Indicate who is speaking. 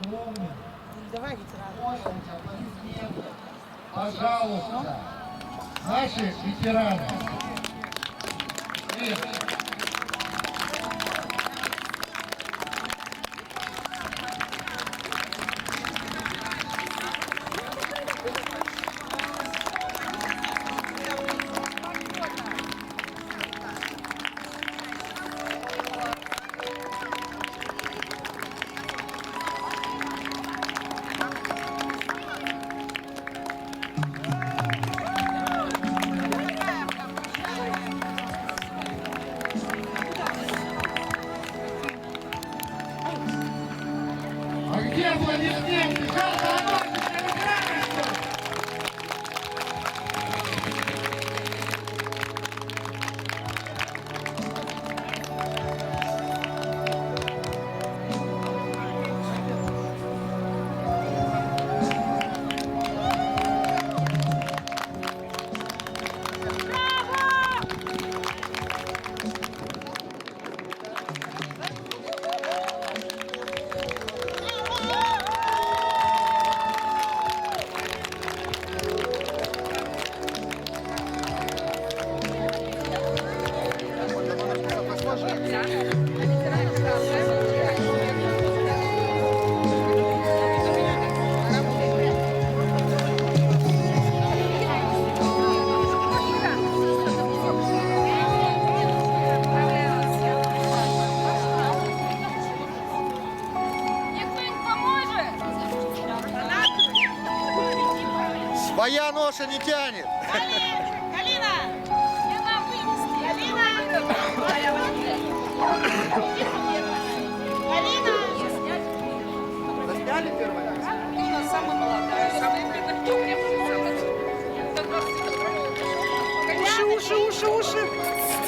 Speaker 1: Давай, ветераны.
Speaker 2: Пожалуйста, наши ветераны. А где аплодисменты? Жалко,
Speaker 3: Своя ноша не тянет.
Speaker 1: Галина! Галина! Галина!
Speaker 3: Засняли первое?
Speaker 4: Она самая молодая, самая
Speaker 1: Уши, уши, уши, уши!